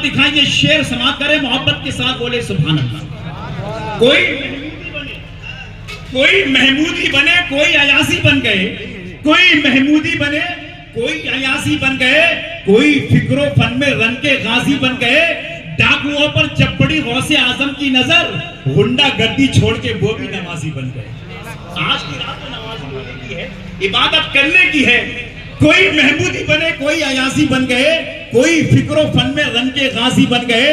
दिखाएंगे, शेर समाप्त करें, मोहब्बत के साथ बोले सुभान अल्लाह। कोई महमूदी बने, कोई अयासी बन गए, कोई महमूदी बने, कोई अयासी बन गए, कोई फिक्रो फन में रन के गाजी बन गए, डाकुओं पर जब पड़ी गौसे आजम की नजर, गुंडा गर्दी छोड़ के वो भी नमाजी बन गए। आज की रात तो नमाजी होने की है, इबादत करने की है। कोई महमूदी बने, कोई अयासी बन गए, कोई फिक्रो फन में रन के गाजी बन गए,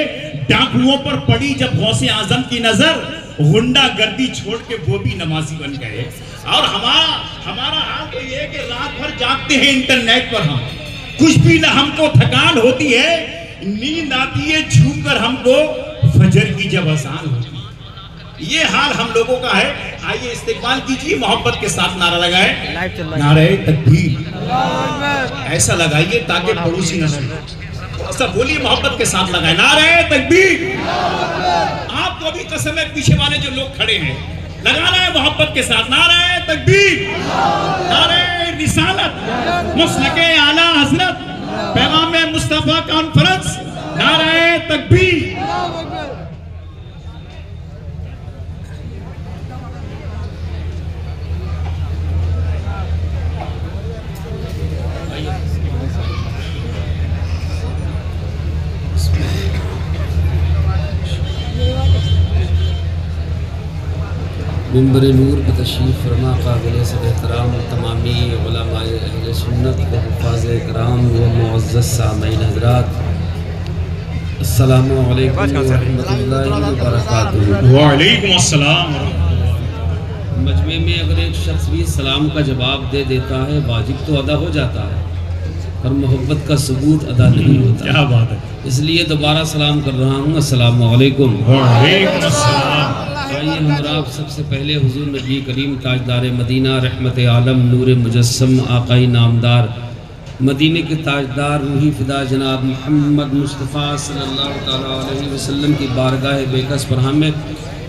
डाकुओं पर पड़ी जब गौसे आजम की नजर, गुंडा गर्दी छोड़ के वो भी नमाजी बन गए। और हमारा हाल तो ये है कि रात भर जागते हैं इंटरनेट पर, हम कुछ भी ना हमको थकान होती है, नींद आती है झूम कर हमको फजर की जब अज़ान होती है। ये हाल हम लोगों का है। आइए इस्तेमाल कीजिए, मोहब्बत के साथ नारा लगाए, नारे तकबीर ऐसा लगाइए ताकि पड़ोसी न सुने। ऐसा बोलिए, मोहब्बत के साथ लगाए, नारे तकबीर। आपको भी कसम है, पीछे वाले जो लोग खड़े हैं, लगाना है मोहब्बत के साथ, नारे तकबीर, नारे रिसालत, मुस्लिके आला हजरत, पैगाम मुस्तफा कॉन्फ्रेंस, नारे तकबीर। मिंबर नूर पर तशरीफ़ फरमा काबिल सद एहतराम तमामी उलमाए अहले सुन्नत व हुफ़ाज़ इकराम व मुअज़्ज़ज़ सामीन हज़रात, अस्सलामु अलैकुम व रहमतुल्लाहि व बरकातुहू। व अलैकुम अस्सलाम। मजमे में अगर एक शख्स भी सलाम का जवाब दे देता है, वाजिब तो अदा हो जाता है, पर मोहब्बत का सबूत अदा नहीं होता। क्या बात है। इसलिए दोबारा सलाम कर रहा हूँ, अस्सलामु अलैकुम। व अलैकुम अस्सलाम। आइए हम आप सबसे पहले हुजूर नबी करीम ताजदार मदीना रहमत आलम नूर मुजस्सम आकाई नामदार मदीने के ताजदार रूही फिदा जनाब मोहम्मद मुस्तफ़ा सल्लल्लाहु तआला अलैहि वसल्लम की बारगाह बेकस पर हमें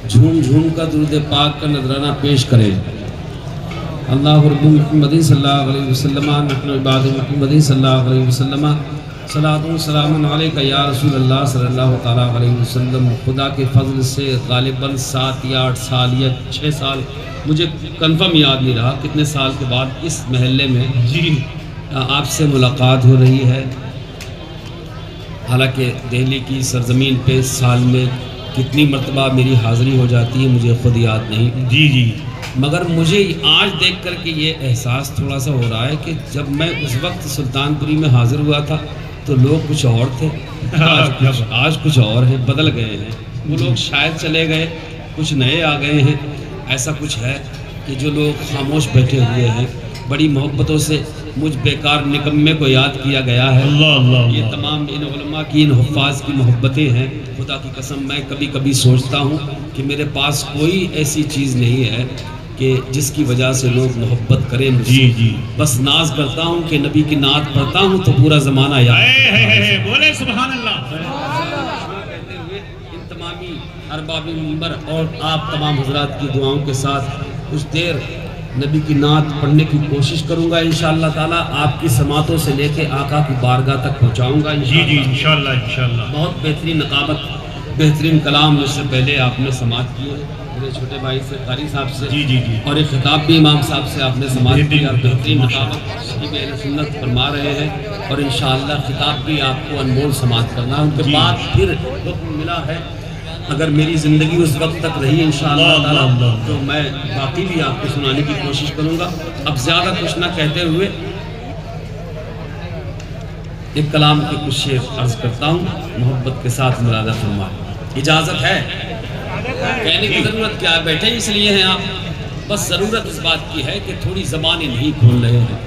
झूम झूम का दुरूद पाक का नजराना पेश करें। अल्लाह रब्बुल मुहम्मद सल्लल्लाहु अलैहि वसल्लम नहनु इबाद मुहम्मद सल्लल्लाहु अलैहि वसल्लम सलातुन सलामुन अलैका या रसूल अल्लाह सल्लल्लाहु तआला अलैहि वसल्लम। खुदा के फजल से गालिबन 7 या 8 साल या 6 साल, मुझे कंफर्म याद नहीं रहा कितने साल के बाद इस महल्ले में जी आपसे मुलाकात हो रही है। हालांकि दिल्ली की सरजमीन पे साल में कितनी मरतबा मेरी हाज़िरी हो जाती है मुझे खुद याद नहीं जी जी, मगर मुझे आज देख कर के ये एहसास थोड़ा सा हो रहा है कि जब मैं उस वक्त सुल्तानपुरी में हाज़िर हुआ था तो लोग कुछ और थे, आज कुछ और हैं, बदल गए हैं। वो लोग शायद चले गए, कुछ नए आ गए हैं। ऐसा कुछ है कि जो लोग खामोश बैठे हुए हैं, बड़ी मोहब्बतों से मुझ बेकार निकम्मे को याद किया गया है। ये तमाम इन उलमा की, इन हुफ़ाज़ की मोहब्बतें हैं। खुदा की कसम मैं कभी कभी सोचता हूँ कि मेरे पास कोई ऐसी चीज़ नहीं है कि जिसकी वजह से लोग मोहब्बत करें जी जी। बस नाज करता हूँ कि नबी की नात पढ़ता हूँ तो पूरा ज़माना याद बोले सुभान अल्लाह। कहते हुए इन तमामी अरबाबी मिंबर और आप तमाम हजरात की दुआओं के साथ कुछ देर नबी की नात पढ़ने की कोशिश करूँगा। इंशाअल्लाह ताला आपकी समातों से लेके आका की बारगाह तक पहुँचाऊँगा जी जी इंशाअल्लाह इंशाअल्लाह। बहुत बेहतरीन नकाबत, बेहतरीन कलाम मुझसे पहले आपने समात किए, मेरे छोटे भाई से कारी साहब से जी जी जी, और एक खिताब भी इमाम साहब से आपने समात किया। बेहतरीन नकाबत शकीब अहले सुन्नत फरमा रहे हैं और इंशाअल्लाह खिताब भी आपको अनमोल समात करना है। उनके बाद फिर हुक्म मिला है, अगर मेरी ज़िंदगी उस वक्त तक रही इंशाअल्लाह ताला तो मैं बाकी भी आपको सुनाने की कोशिश करूँगा। अब ज़्यादा कुछ ना कहते हुए एक कलाम के कुछ शेर अर्ज़ करता हूँ, मोहब्बत के साथ मुरादा फरमा। इजाज़त है? कहने की ज़रूरत क्या है, बैठे इसलिए हैं आप, बस ज़रूरत इस बात की है कि थोड़ी ज़बानें नहीं खोल रहे हैं।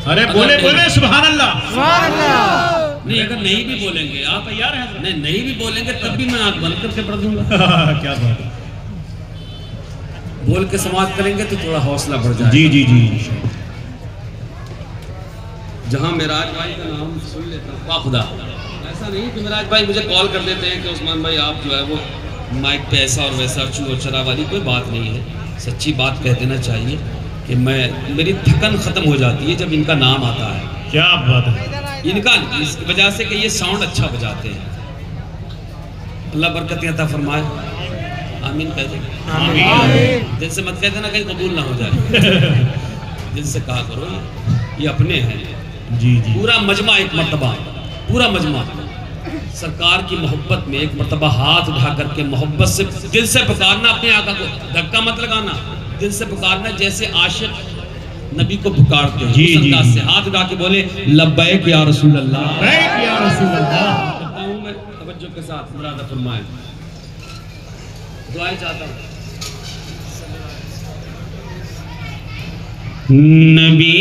अरे बोले बोले सुभान अल्लाह। नहीं, अगर नहीं भी बोलेंगे आप तैयार हैं? नहीं भी बोलेंगे तब भी मैं आँख बंद करके पढ़ दूंगा। क्या बात है। बोल के समाप्त करेंगे तो थोड़ा हौसला बढ़ जाएगा। जी जी जी। जहाँ मेराज भाई का नाम सुन लेता हूँ, खुदा ऐसा नहीं कि मेराज भाई मुझे कॉल कर देते हैं कि उस्मान भाई आप जो है वो माइक पे ऐसा और वैसा चू और चरा वाली कोई बात नहीं है। सच्ची बात कह देना चाहिए कि मेरी थकन ख़त्म हो जाती है जब इनका नाम आता है। क्या बात है। इनका इस वजह से कि ये साउंड अच्छा बजाते हैं, अल्लाह बरकत अता फरमाए, आमीन कह दो। दिल से मत कह देना कहीं कबूल ना हो जाए। दिल से कहा करो, ये अपने हैं। जी जी। पूरा मजमा एक मर्तबा, पूरा मजमा सरकार की मोहब्बत में एक मर्तबा हाथ उठा करके मोहब्बत से दिल से पुकारना, अपने आका को धक्का मत लगाना, दिल से पुकारना जैसे आशिक नबी को पुकारते हैं। जी, उस अंदाज जी। से हाथ उठा के बोले लब्बैक या रसूल अल्लाह। लब्बैक या रसूल अल्लाह। करता हूं मैं तवज्जो के साथ, मुराद फरमाए, दुआएं चाहता हूं। नबी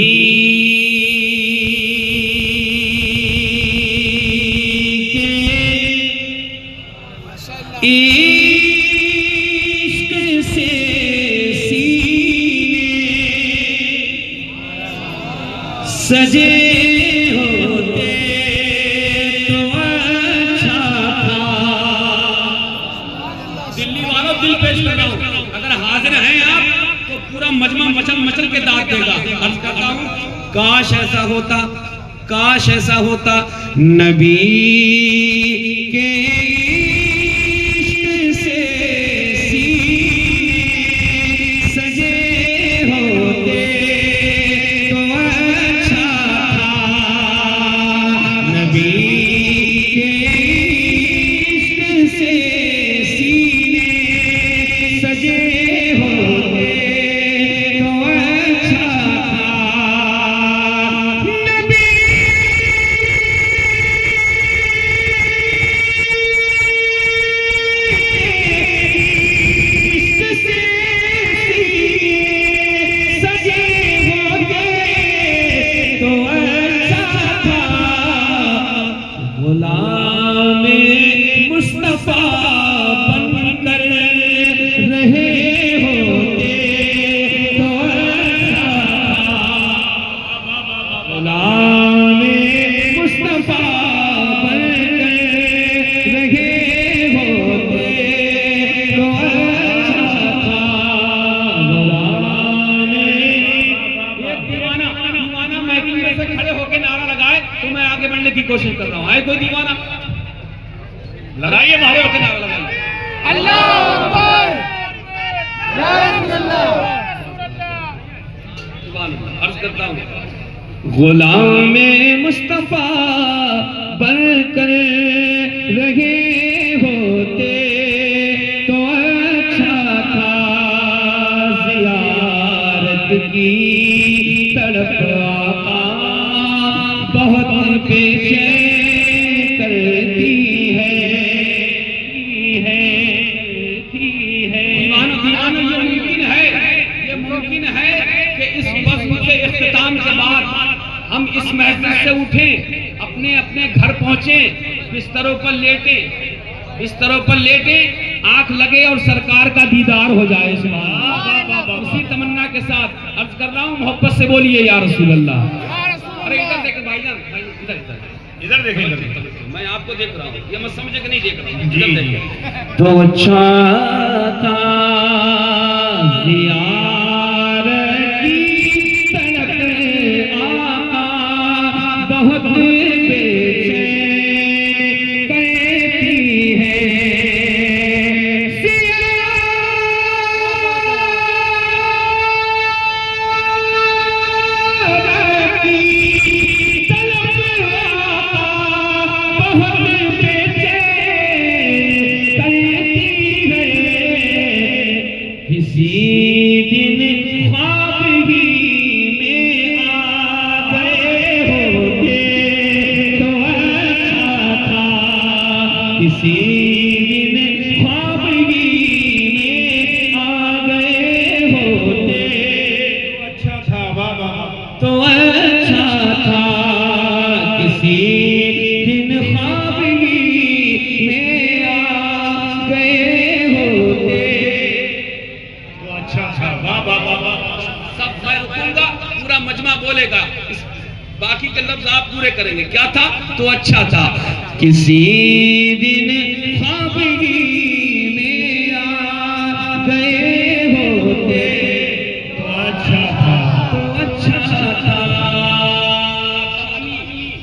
इश्क से सीने सजे होते तो अच्छा था। दिल्ली वालों दिल पेश कर रहा हूं, अगर हाजिर हैं आप तो पूरा मजमा मचल मचल के दाद देगा। अर्ज करता हूं, काश ऐसा होता, काश ऐसा होता नबी के कोशिश कर रहा हूं। आए कोई दीवाना लगाइए, मोहब्बत के नारा लगाइए। अल्लाह अकबर, ला अर्ज करता हूं, गुलामे मुस्तफा बनकर रहे होते तो अच्छा था। ज़ियारत की तड़प आका बहुत बेचैन करती है। दीवानो ये मुमकिन है कि इस वक्त के इख्तिताम के बाद हम इस महफिल से उठें, अपने अपने घर पहुंचे, बिस्तरों पर लेटे, आंख लगे और सरकार का दीदार हो जाए। इसी तमन्ना के साथ अर्ज कर रहा हूं, मोहब्बत से बोलिए या रसूल अल्लाह। अरे इधर देखें भाईजान, इधर देखें, मैं आपको देख रहा हूँ, ये मत समझे कि नहीं देख रहा हूँ। इधर देखें तो अच्छा था। ज़ियारत की तड़प आका बहुत बेचैन करती है। किसी दिन ख्वाब ही में आ गए होते तो अच्छा था। किसी दिन ख्वाब ही में आ गए होते तो अच्छा था। बाबा तो अच्छा था। किसी दिन ख्वाब ही में आ गए होते तो अच्छा था। सब मैं रुकूंगा, पूरा मजमा बोलेगा, बाकी के लफ्ज आप पूरे करेंगे। क्या था? तो अच्छा था। किसी दिन ख्वाबगी में आ गए होते तो अच्छा था, तो अच्छा था।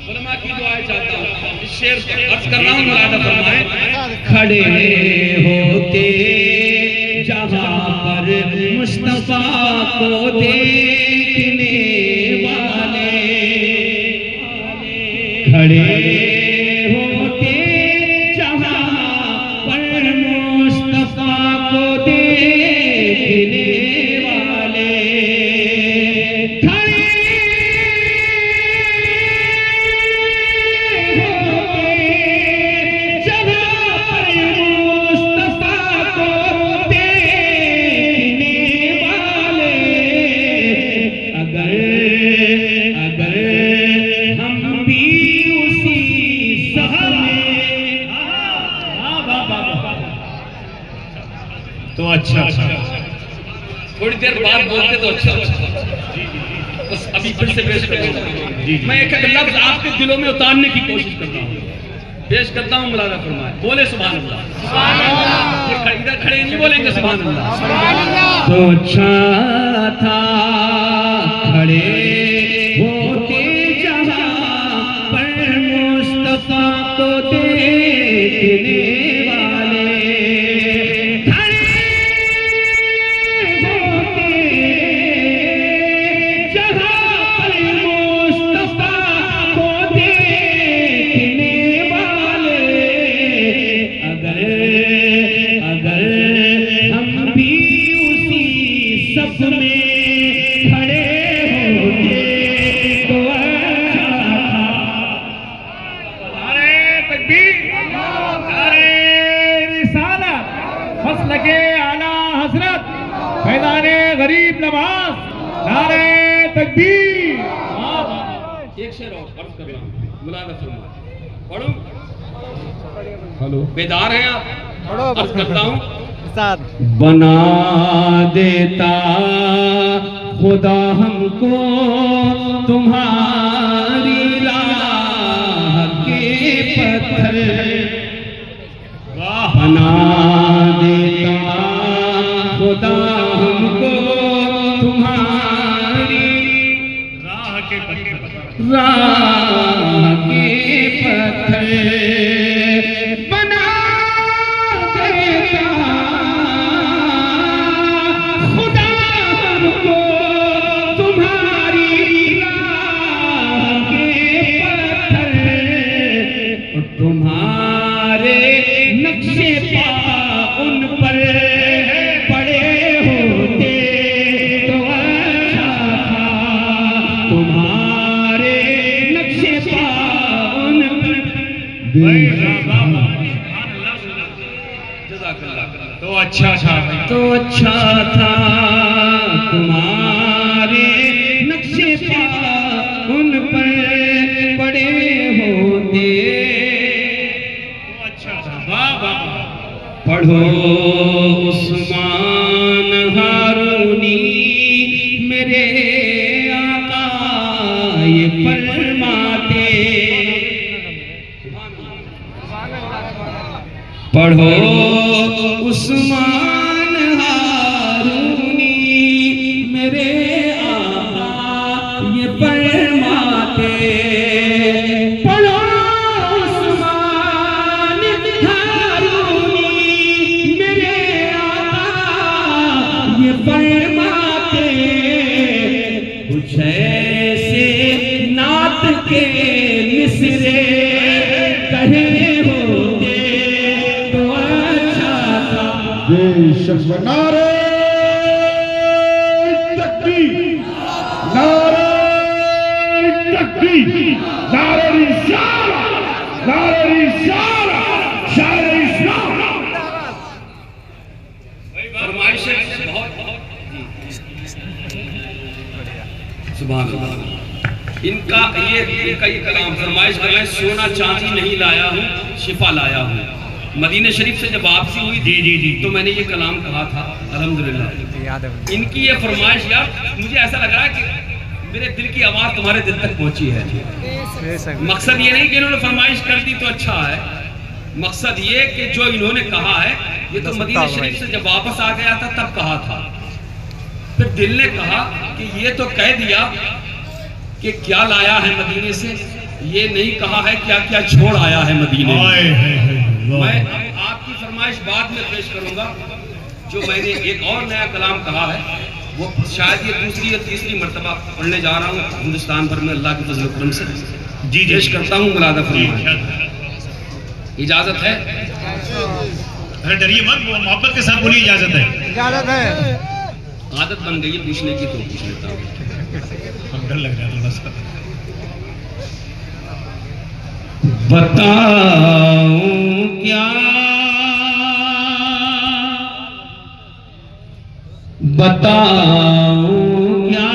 उलमा की दुआएं चाहता हूं, इस शेर पर अर्ज कर रहा हूं, मुराद फरमाए। खड़े होते जहाँ पर मुस्तफा को देखने वाले, खड़े होते जहाँ पर मुस्तफा को देखने वाले, खड़े तो अच्छा थोड़ी देर बाद बोलते तो अच्छा बस अभी फिर से पेश कर रहा हूँ। मैं एक एक लफ्ज आपके दिलों में उतारने की कोशिश कर रहा हूँ, पेश करता हूँ। मुलादा फरमाए, बोले सुभान अल्लाह। ये इधर खड़े नहीं बोलेंगे सुभान अल्लाह। तो अच्छा था खड़े होते जहाँ पर मुस्तफा को देखने वाले, गरीब नवाज, नारे तकबीर। एक शेर और अर्ज कर रहा हूं, मुलादा फरमाए, पढ़ो। हेलो, बेदार हैं आप? अर्ज करता हूं। बना देता खुदा हमको तुम्हारी राह के पत्थर, बना देता खुदा हमको तुम्हारी राह के पत्थर, राह के पत्थर बना देता खुदा हमको तुम्हारी राह के पत्थर, तुम्हारे नक्शे पा उन पर पड़े होते तो अच्छा था, तुम्हारे नक्शे पा उन पर। तो अच्छा था, तो अच्छा था तुम्हारे नक्शे पा उन पर पड़े होते, पढ़ो उस्मान हारूनी मेरे आका ये फरमाते, पढ़ो उस्मान हारूनी मेरे आका ये फरमाते, पढ़ो उस्मान हारूनी मेरे आका ये फरमाते, कुछ ऐसे नात के मिसरे कहे होते तो अच्छा था। बेशक नारे तकबीर, नारे तकबीर, नारे रिसालत, नारे रिसालत, शायर इस्लाम। फरमाइश बहुत सुभान अल्लाह। इनका ये कलाम फरमाइश कर रहे हैं, सोना चांदी नहीं लाया हूँ शिफा लाया हूँ। मदीने शरीफ से जब वापसी हुई जी तो मैंने ये कलाम कहा था अल्हम्दुलिल्लाह। इनकी ये फरमाइश, यार मुझे ऐसा लग रहा है कि मेरे दिल की आवाज़ तुम्हारे दिल तक पहुंची है। मकसद ये नहीं कि इन्होंने फरमाइश कर दी तो अच्छा है, मकसद ये कि जो इन्होंने कहा है ये तो मदीने शरीफ से जब वापस आ गया था तब कहा था, फिर दिल ने कहा कि ये तो कह दिया कि क्या लाया है मदीने से, ये नहीं कहा है क्या क्या छोड़ आया है मदीने में। मैं आपकी की फरमाइश बाद में पेश करूंगा। जो मैंने एक और नया कलाम कहा है वो शायद ये दूसरी या तीसरी मर्तबा पढ़ने जा रहा हूँ हिंदुस्तान भर में अल्लाह के फजल करम से। जी पेश करता हूँ मुरादा फरमाए। इजाजत है? अरे डरिए मत, वो मोहब्बत के साथ बोलिए, इजाजत है। इजाजत है। आदत बन गई है पूछने की तो पूछ लेता हूँ। डर लग रहा है थोड़ा सा। बताऊं क्या बताऊं क्या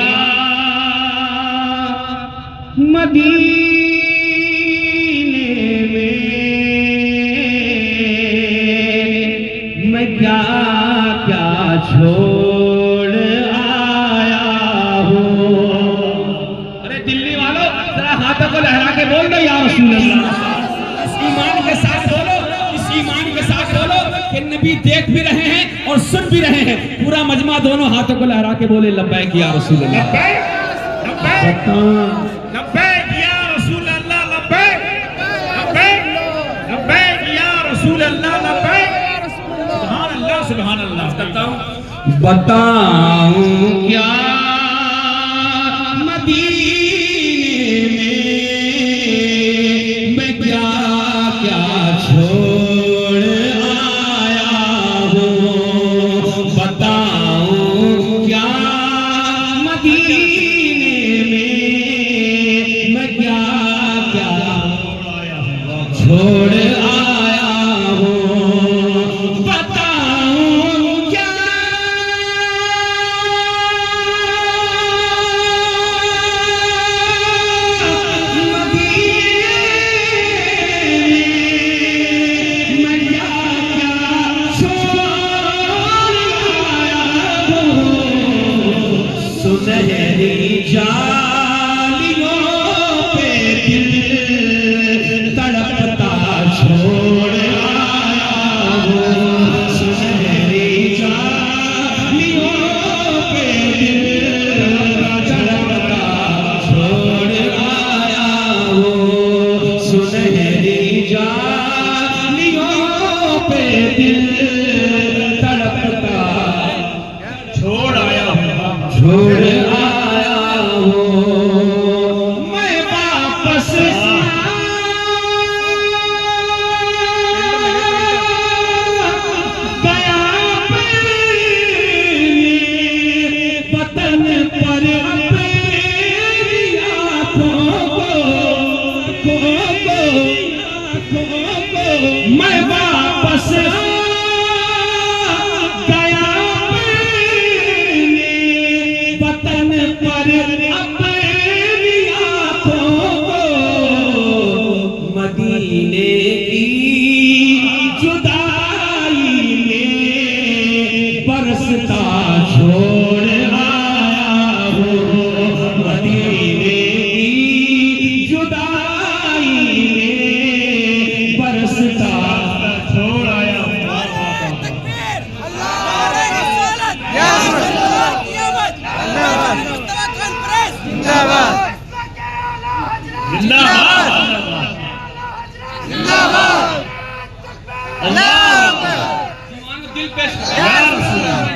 मदीने में मैं क्या क्या छोड़ आया हूँ। अरे दिल्ली वालों जरा हाथों को लहरा के बोल दो या रसूल अल्लाह। इस ईमान के साथ बोलो, इस ईमान के साथ बोलो कि नबी देख भी रहे हैं और सुन भी रहे हैं। पूरा मजमा दोनों हाथों को लहरा के बोले लब्बैक या रसूल अल्लाह। लब्बैक लब्बैक लब्बैक या रसूल अल्लाह, लब्बैक लब्बैक लब्बैक या रसूल अल्लाह, लब्बैक। सुभान अल्लाह, सुभान अल्लाह। करता हूँ। बताऊं क्या मदीने में मैं क्या क्या छोड़ आया हूँ। बताऊं क्या मदीने में मैं क्या क्या छोड़ आया हूँ। बताऊं क्या सुनहरी जालियों पे दिल तड़पता छोड़ आया हूँ। सुनहरी जालियों पे दिल तड़पता छोड़ आया हूँ। सुनहरी जालियों पे दिल तड़पता छोड़ आया हूँ, छोड़ आया हूँ। मैं वापस गया वतन पर अपनी आँखों को मैं वापस गया वतन पर अपनी आँखों को। मदीने की जुदाई में बरसता छोड़ आया हूँ। मदीने की जुदाई में बरसता छोड़ आया हूँ। दिल पेश कर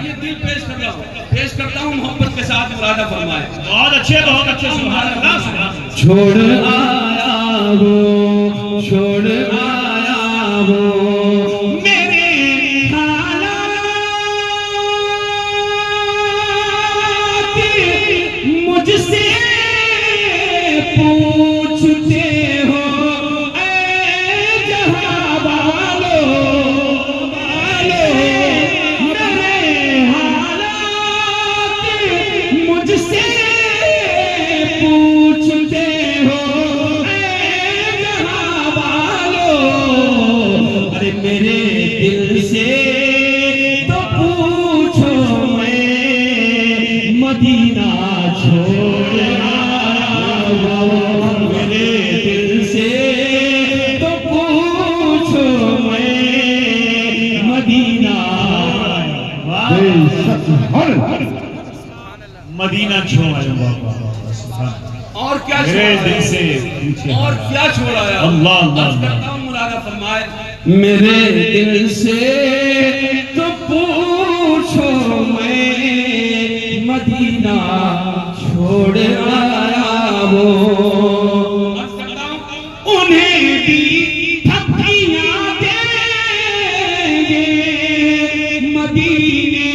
ये दिल पेश कर रहा हूँ, पेश करता हूँ मोहब्बत के साथ मुरादा फरमाए। बहुत अच्छे, बहुत अच्छे। सुभान अल्लाह, सुभान अल्लाह। छोड़ आया हूँ, छोड़ आया हूँ मेरे हालात मुझसे पूछते हो ऐ जहां वालों। मेरे हालात मुझसे पूछते हो ऐ जहां वालों। अरे मेरे दिल से तो पूछो मैं मदीना छोड़ आया हूँ। मेरे दिल से तो पूछो मैं मदीना मदीना छोड़ आया हूँ। और क्या मेरे छोड़ दिल आया? से पूछे। और क्या छोड़ आया? अल्लाह, अल्लाह, अर्ज़ करता हूँ मुरादा फरमाए। मेरे दिल से तो पूछो मैं मदीना छोड़ आया हो। उन्हें भी थप्पियां देंगे मदीने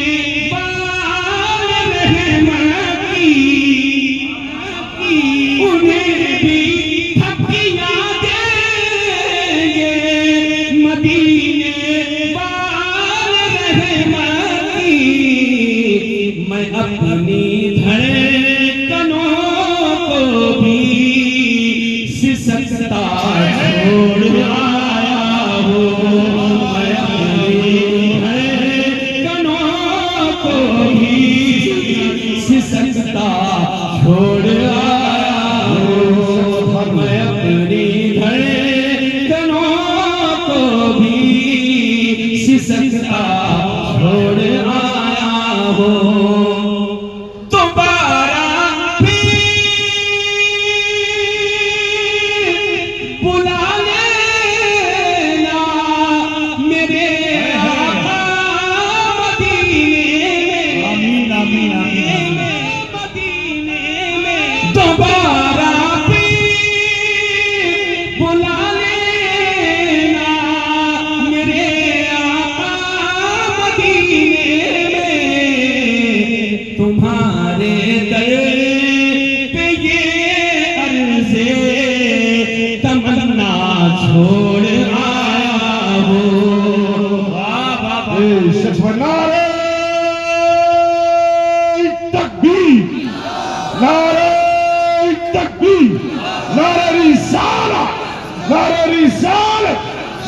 वाले रहमत की। उन्हें भी थप्पियां देंगे मदीने वाले रहमत की। मैं अपनी धड़कनों को भी सिसकता छोड़ आया हूँ। मैं अपनी धड़कनों को भी सिसकता छोड़ आया हूँ। मैं अपनी धड़कनों को भी सिसकता छोड़ आया हूँ। दोबारा बुला लेना मेरे आका मदीने में। आमीन आमीन आमीन। मदीने में दोबारा बुला लेना मेरे आका मदीने में। तुम्हारे दर पे ये अर्ज़े तमन्ना छोड़ आया हूँ। नारे तकबीर, नारे तकबीर, नारे रिसालत, नारे रिसालत,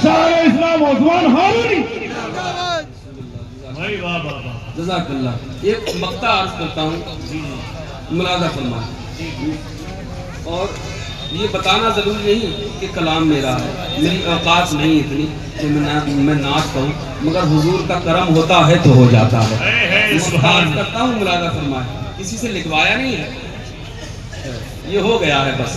शायर इस्लाम उस्मान हारूनी। जज़ाकल्लाह। एक मक्ता अर्ज करता हूँ, मुलाज़ा फरमा। और ये बताना ज़रूरी नहीं कि कलाम मेरा है, मेरी औकात नहीं इतनी कि मैं नाच पाऊँ, मगर हुजूर का करम होता है तो हो जाता है। अर्ज करता हूँ, मुलाज़ा फरमाए। किसी से लिखवाया नहीं है, ये हो गया है बस।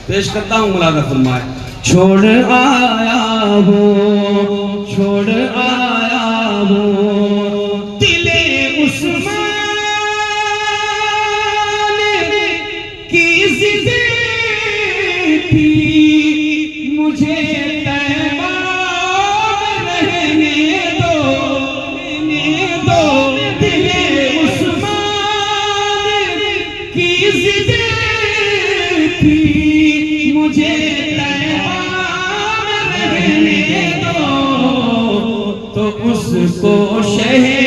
पेश करता हूँ, मुलाज़ा फरमाए। छोड़ आया हूँ, छोड़ आया हूँ दिले उस्मान की जिद थी। मुझे तैबा में रहने दो, दिले उस्मान की जिद थी। मुझे तैबा में रहने दो, तो उसको शहर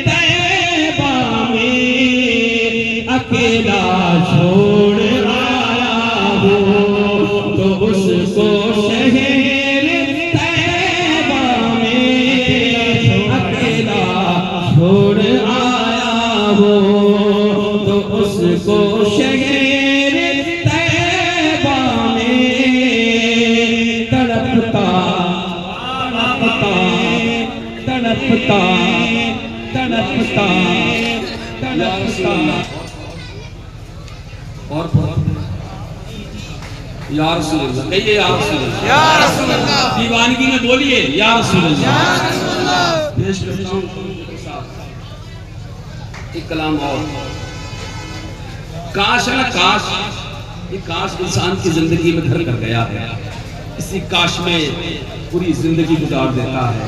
तैबा में अकेला छोड़ आया हूँ। तो उसको शहर तैबा में अकेला छोड़ आया हूँ। तो उसको शहर तैबा में तड़पता तड़पता तड़पता तड़पता। और या रसूलल्लाह कहिए, या रसूलल्लाह, या रसूलल्लाह। दीवानगी में बोलिए या रसूलल्लाह, या रसूलल्लाह। पेश करता हूं एक कलाम और। काश है ना, काश, ये काश इंसान की जिंदगी में घर कर गया है। इसी काश में पूरी जिंदगी गुजार देता है।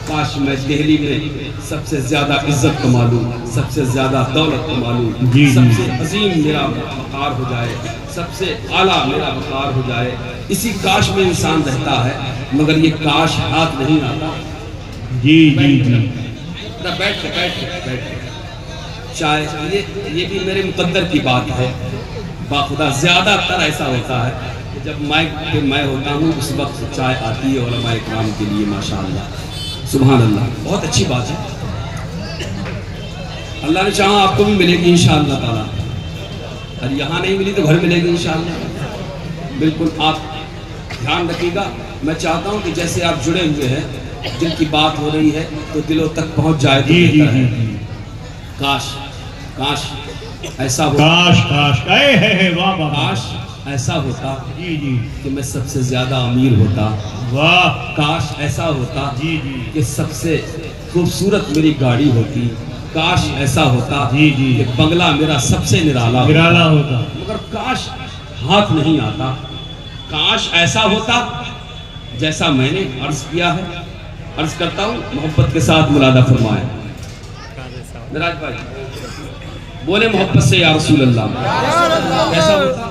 काश मैं दिल्ली में सबसे ज्यादा इज्जत कमा लूं, सबसे ज्यादा दौलत कमा लूं, सबसे अजीम मेरा वक़ार हो जाए, सबसे आला मेरा वक़ार हो जाए। इसी काश में इंसान रहता है, मगर ये काश हाथ नहीं आता। जी जी जी। बैठ के चाहे ये भी मेरे मुकद्दर की बात है। बाखुदा ज्यादातर ऐसा होता है कि जब माइक पे मैं होता हूँ उस वक्त चाय आती है उलमाए इकराम के लिए। माशाअल्लाह, सुभान अल्लाह, बहुत अच्छी बात है। अल्लाह ने चाहा आपको भी मिलेगी इंशाअल्लाह ताला। और यहाँ नहीं मिली तो घर मिलेगी इंशाअल्लाह। बिल्कुल आप ध्यान रखिएगा। मैं चाहता हूँ कि जैसे आप जुड़े हुए हैं, दिल की बात हो रही है तो दिलों तक पहुँच जाए तो बेहतर है। काश काश ऐसा हो, काश काश, वाह वाह, काश ऐसा होता जी जी कि मैं सबसे ज्यादा अमीर होता। वाह काश ऐसा होता जी जी कि सबसे खूबसूरत मेरी गाड़ी होती। काश ऐसा होता जी जी कि बंगला मेरा सबसे निराला निराला होता। मगर काश हाथ नहीं आता। काश ऐसा होता जैसा मैंने अर्ज किया है। अर्ज करता हूँ, मोहब्बत के साथ मुलादा फरमाए। मिराज भाई बोले मोहब्बत से या रसूल अल्लाह। कैसा होता?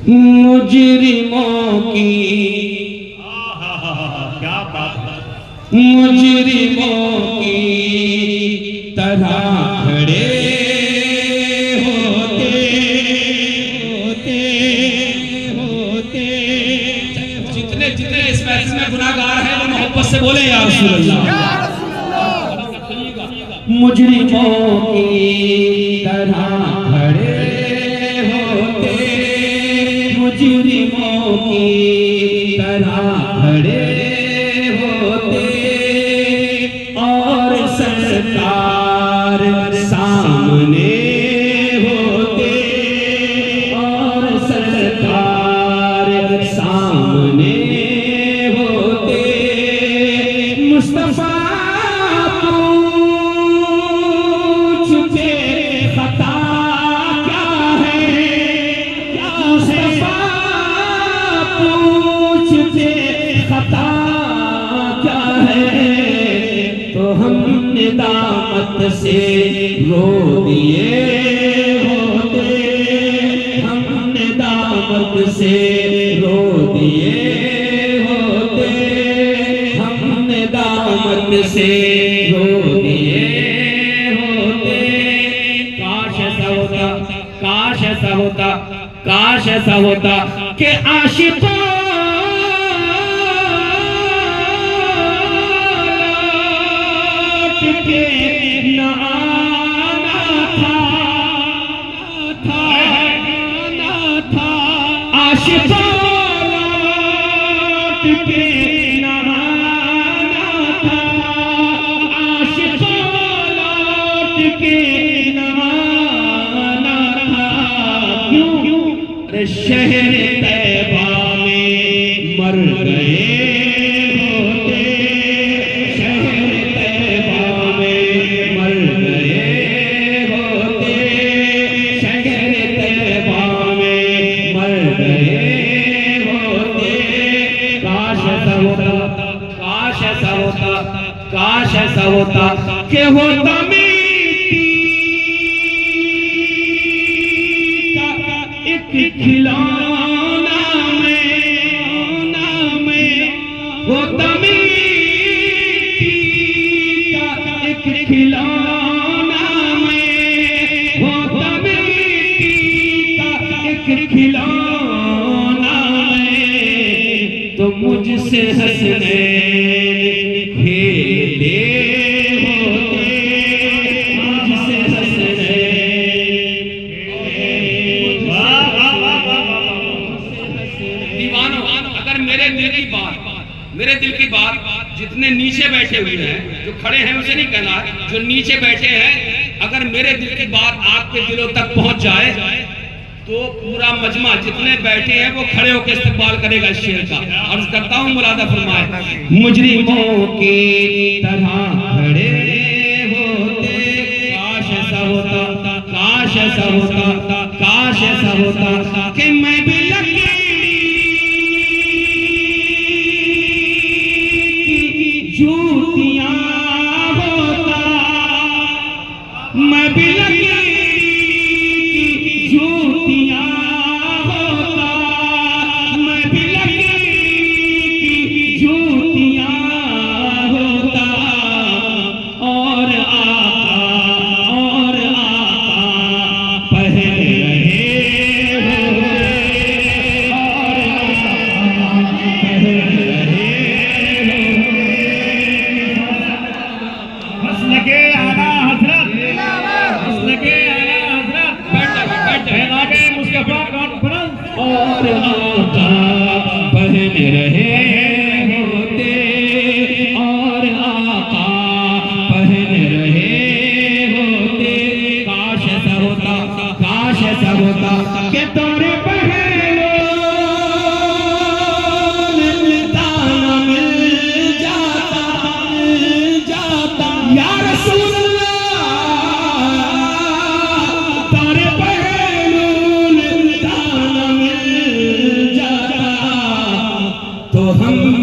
मुजरिमों की क्या बात है। मुजरिमों की तरह खड़े होते होते होते। जितने जितने इस महफिल में गुनाहगार हैं वो मोहब्बत से बोले या रसूल अल्लाह। मुजरिमों की तरह खड़े होते, मुजरिमों की तरह खड़े होते और सरकार सामने होते और सरकार सामने होते। मुस्तफा पूछते खता क्या है, मुस्तफा पूछते खता क्या है, तो हमने दामत से रो दिए होते, हमने दामत से रो दिए होते, हमने दामत से रो दिए होते। काश ऐसा होता, काश ऐसा होता, काश ऐसा होता कि आशिकों के न आना था, आशिकों लौट के न आना था, आशिकों लौट के न आना था। क्यों? अरे शहर तैबा में मर गए होते, शहर तैबा में मर गए होते, शहर तैबा में मर गए होते। काश ऐसा होता, काश ऐसा होता, काश ऐसा होता कि होता मिट्टी का एक खिलौना में, होता मिट्टी का एक खिलौना में, होता मिट्टी का एक खिलौना में, तो मुझसे हंसने खेले होते, मुझसे हंसने दीवानो। अगर मेरे दिल की बात, मेरे दिल की बात जितने नीचे बैठे हुए हैं, जो खड़े हैं उसे नहीं कहना है, जो नीचे बैठे हैं, अगर मेरे दिल की बात आपके दिलों तक पहुंच जाए तो पूरा मजमा जितने बैठे हैं वो खड़े होकर इस्तकबाल करेगा इस शेर का। अर्ज करता हूँ, मुरादा फरमाए। मुजरिमों की तरह खड़े होते, काश ऐसा होता, काश ऐसा होता, काश ऐसा होता कि मैं भी लकीर जूतियां होता, मैं भी लकीर जूतियां होता, मैं भी लकीर जूतियां होता। और आका पहन रहे होते, और आका पहन रहे होते,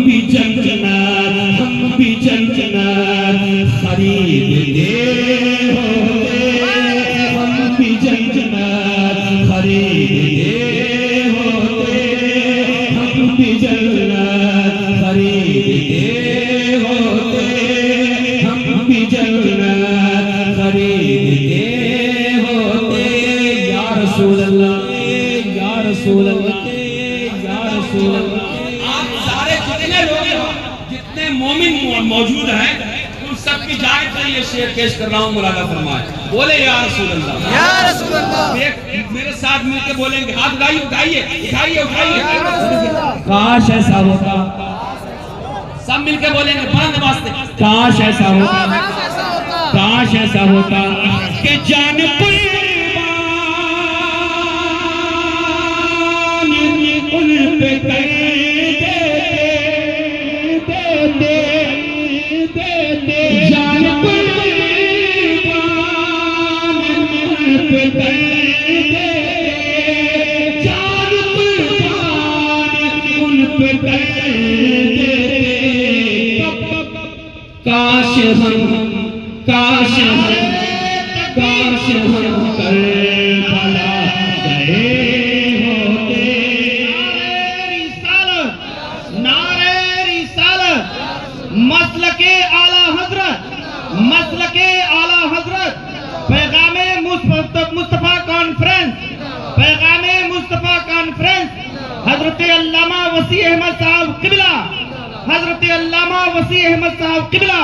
भी जन्नत खरीदते होते, हम भी जन्नत खरीदते होते, हम भी जन्नत खरीदते होते, हम भी जन्नत खरीदते होते। या रसूल अल्लाह, या रसूल अल्लाह, या रसूल अल्लाह। आप सारे जितने लोग जितने मोमिन मौजूद हैं उन सबकी जायज से ये शेर पेश कर रहा हूँ। मुरादा फरमाए, बोले या रसूल अल्लाह, या रसूल अल्लाह। मेरे साथ मिलके बोलेंगे, हाथ उठाइए उठाइए उठाइए उठाइए। काश ऐसा होता, सब मिलके बोलेंगे बुलंद आवाज से, काश ऐसा होता, काश ऐसा होता कि जान कुर्बान उन पे कर दे, जान कुर्बान उन पे कर दे, जान कुर्बान उन पे कर दे। काश हम करबला गए होते। नारे रिसालत, मसलके आला हजरत, पैगामे मुस्तफा कॉन्फ्रेंस, पैगामे मुस्तफा कॉन्फ्रेंस, हजरत अल्लामा वसी अहमद साहब किबला, हजरत अल्लामा वसी अहमद साहब किबला।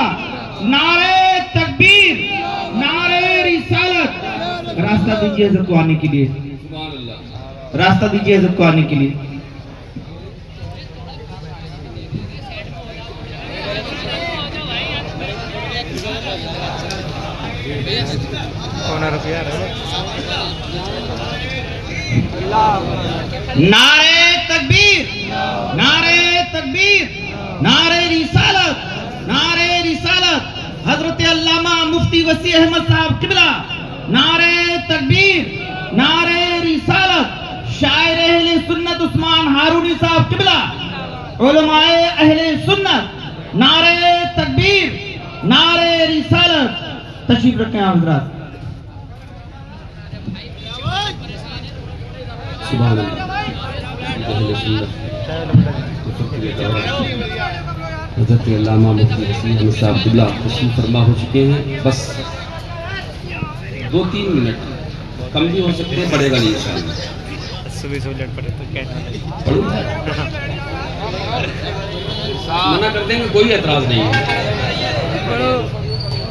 नारे तकबीर, नारे रिसालत। रास्ता दीजिए हजरत को आने के लिए, रास्ता दीजिए हजरत को आने के लिए। नारे तकबीर, नारे तकबीर, नारे रिसालत, नारे रिसालत, हजरत अल्लामा मुफ्ती वसी अहमद साहब किबला। नारे तकबीर, नारे रिसालत, शायर अहले सुन्नत उस्मान हारूनी साहब किबला, उलमाए अहले सुन्नत। नारे तकबीर, नारे रिसालत। तशरीफ रखें आप हजरात। सुभान अल्लाह। हज़रत अल्लामा मुफ्ती वसी अहमद साहब किबला तशरीफ़ फरमा हो चुके हैं। बस 2-3 मिनट, कम भी हो सकते हैं, बढ़ेगा नहीं इंशाअल्लाह। मना कर देंगे, कोई एतराज नहीं है।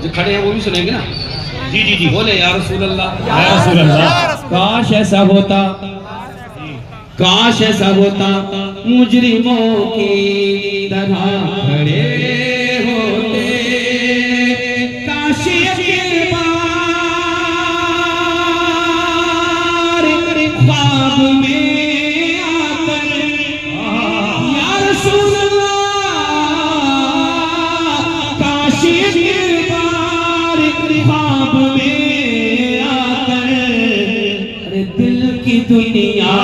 जो खड़े हैं वो भी सुनेंगे ना। जी जी जी, बोले या रसूल अल्लाह, या रसूल अल्लाह। काश ऐसा होता, काश ऐसा होता, मुजरिमों की तरह खड़े होते। काश एक बार ख्वाब में आकर या रसूल अल्लाह, काश एक बार ख्वाब में आकर दिल की दुनिया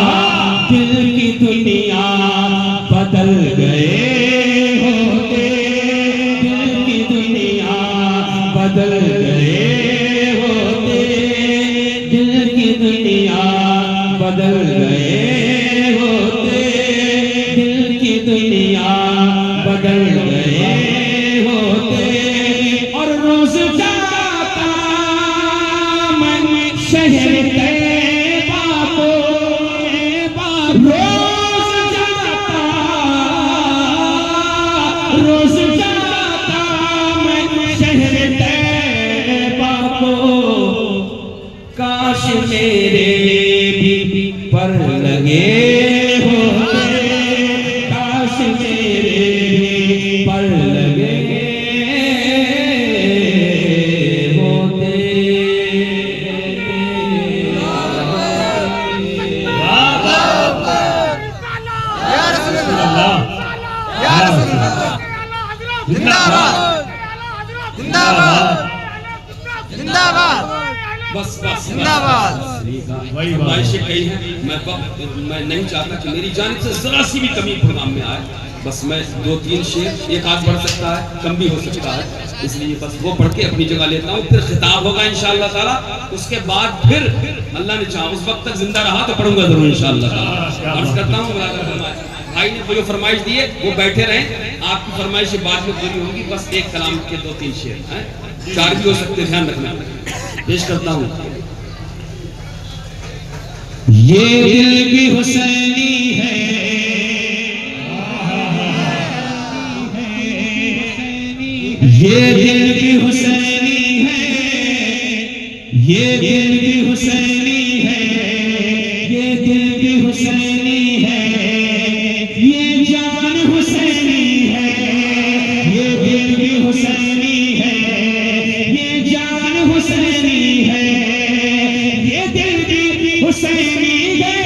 बदल गए होते, दिल की दुनिया बदल गए होते, दिल की दुनिया बदल गए होते, दिल की दुनिया बदल गए होते। और रोज जाता मैं शहर तैयबा को, रोज जाता मैं शहर तैयबा को। काश मेरे भी पर लगे होते, काश मेरे भी पर लगे होते। बस जिंदाबाद। ख्वाहिशें कई हैं, मैं नहीं चाहता कि मेरी जानिब से जरा सी भी कमी प्रोग्राम में आए। बस मैं 2-3 शेर, एक आध बढ़ सकता है, कम भी हो सकता है, इसलिए बस वो पढ़ के अपनी जगह लेता हूँ। फिर खिताब होगा इंशाअल्लाह ताला, उसके बाद फिर अल्लाह ने चाहा उस वक्त तक जिंदा रहा तो पढ़ूंगा जरूर इंशाअल्लाह ताला। अर्ज करता हूँ भाई ने वो जो फरमाइश दी है वो बैठे रहें, आपकी फरमाइश बाद में पूरी होगी। बस एक कलाम के 2-3 शेर हैं, 4 भी हो सकते, ध्यान रखना। पेश करता हूँ। ये दिल भी हुसैनी है, ये दिल भी हुसैनी है, ये दिल भी हुसैनी है, ये दिल भी हुसैनी है, ये जान हुसैनी है, ये दिल भी हुसैनी है, ये जान हुसैनी है, ये दिल भी हुसैनी है,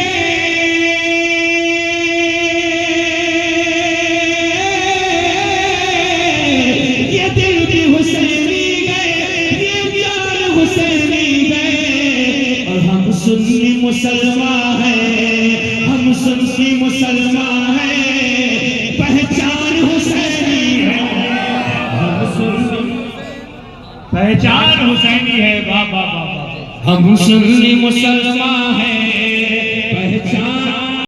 ये दिल भी हुसैनी है, ये जान हुसैनी है। और हम सुन्नी मुसलमान हैं, हम सुन्नी मुसलमान हैं, पहचान हुसैनी है, हम सुन्नी पहचान हुसैनी है। वाह वाह वाह वाह। हम सुन्नी मुसलमान हैं,